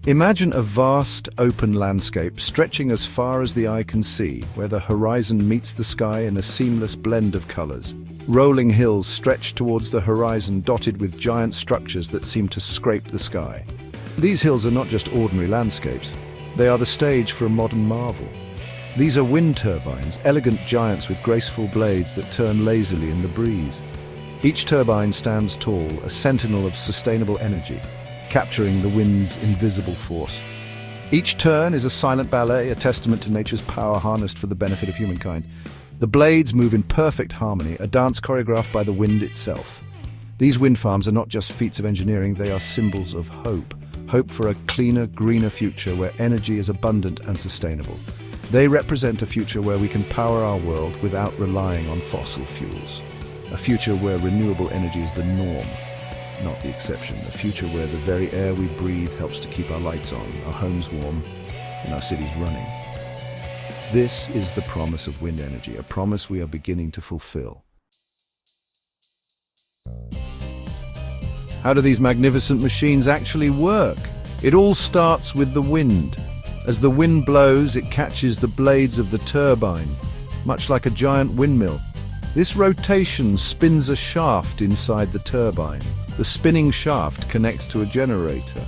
Imagine a vast, open landscape stretching as far as the eye can see, where the horizon meets the sky in a seamless blend of colors. Rolling hills stretch towards the horizon, dotted with giant structures that seem to scrape the sky. These hills are not just ordinary landscapes. They are the stage for a modern marvel. These are wind turbines, elegant giants with graceful blades that turn lazily in the breeze. Each turbine stands tall, a sentinel of sustainable energy, capturing the wind's invisible force. Each turn is a silent ballet, a testament to nature's power harnessed for the benefit of humankind. The blades move in perfect harmony, a dance choreographed by the wind itself. These wind farms are not just feats of engineering, they are symbols of hope. Hope for a cleaner, greener future where energy is abundant and sustainable. They represent a future where we can power our world without relying on fossil fuels. A future where renewable energy is the norm, not the exception. A future where the very air we breathe helps to keep our lights on, our homes warm, and our cities running. This is the promise of wind energy, a promise we are beginning to fulfill. How do these magnificent machines actually work? It all starts with the wind. As the wind blows, it catches the blades of the turbine, much like a giant windmill. This rotation spins a shaft inside the turbine. The spinning shaft connects to a generator.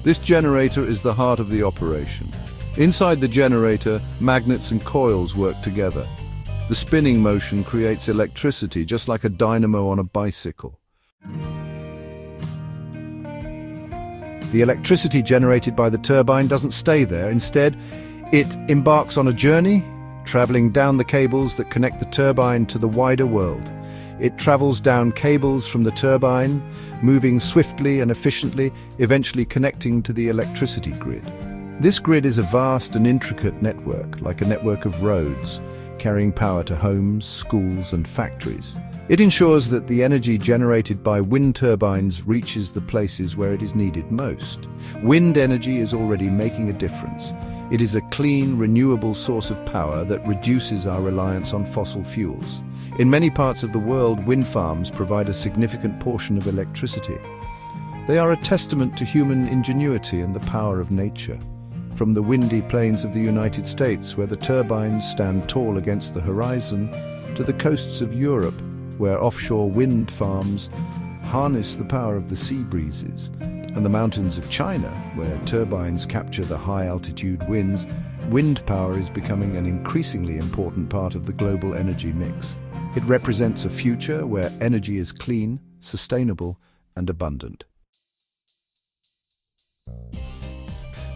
This generator is the heart of the operation. Inside the generator, magnets and coils work together. The spinning motion creates electricity, just like a dynamo on a bicycle. The electricity generated by the turbine doesn't stay there. Instead, it embarks on a journey, traveling down the cables that connect the turbine to the wider world. It travels down cables from the turbine, moving swiftly and efficiently, eventually connecting to the electricity grid. This grid is a vast and intricate network, like a network of roads, carrying power to homes, schools, and factories. It ensures that the energy generated by wind turbines reaches the places where it is needed most. Wind energy is already making a difference. It is a clean, renewable source of power that reduces our reliance on fossil fuels. In many parts of the world, wind farms provide a significant portion of electricity. They are a testament to human ingenuity and the power of nature. From the windy plains of the United States, where the turbines stand tall against the horizon, to the coasts of Europe, where offshore wind farms harness the power of the sea breezes, and the mountains of China, where turbines capture the high-altitude winds, wind power is becoming an increasingly important part of the global energy mix. It represents a future where energy is clean, sustainable, and abundant.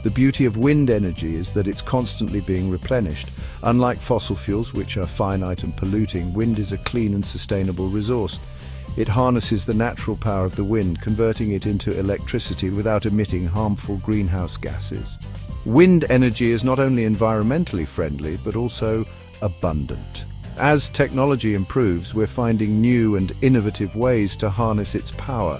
The beauty of wind energy is that it's constantly being replenished. Unlike fossil fuels, which are finite and polluting, wind is a clean and sustainable resource. It harnesses the natural power of the wind, converting it into electricity without emitting harmful greenhouse gases. Wind energy is not only environmentally friendly, but also abundant. As technology improves, we're finding new and innovative ways to harness its power.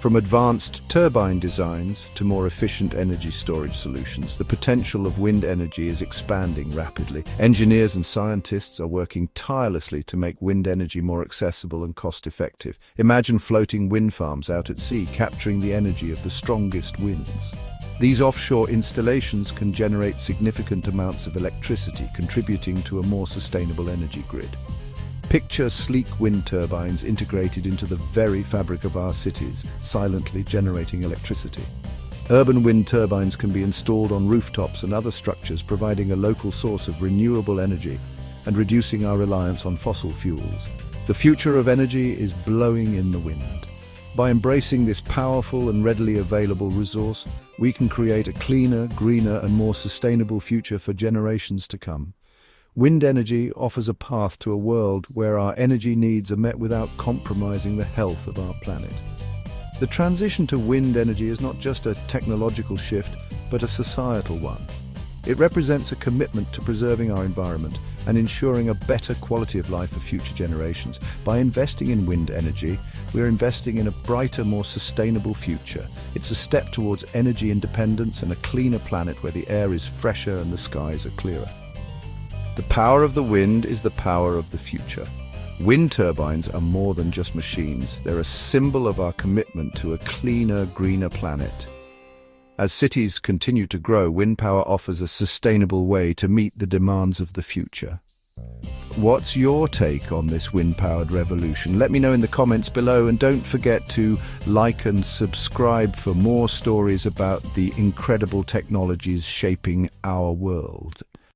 From advanced turbine designs to more efficient energy storage solutions, the potential of wind energy is expanding rapidly. Engineers and scientists are working tirelessly to make wind energy more accessible and cost-effective. Imagine floating wind farms out at sea, capturing the energy of the strongest winds. These offshore installations can generate significant amounts of electricity, contributing to a more sustainable energy grid. Picture sleek wind turbines integrated into the very fabric of our cities, silently generating electricity. Urban wind turbines can be installed on rooftops and other structures, providing a local source of renewable energy and reducing our reliance on fossil fuels. The future of energy is blowing in the wind. By embracing this powerful and readily available resource, we can create a cleaner, greener, and more sustainable future for generations to come. Wind energy offers a path to a world where our energy needs are met without compromising the health of our planet. The transition to wind energy is not just a technological shift, but a societal one. It represents a commitment to preserving our environment and ensuring a better quality of life for future generations. By investing in wind energy, we're investing in a brighter, more sustainable future. It's a step towards energy independence and a cleaner planet where the air is fresher and the skies are clearer. The power of the wind is the power of the future. Wind turbines are more than just machines. They're a symbol of our commitment to a cleaner, greener planet. As cities continue to grow, wind power offers a sustainable way to meet the demands of the future. What's your take on this wind-powered revolution? Let me know in the comments below, and don't forget to like and subscribe for more stories about the incredible technologies shaping our world.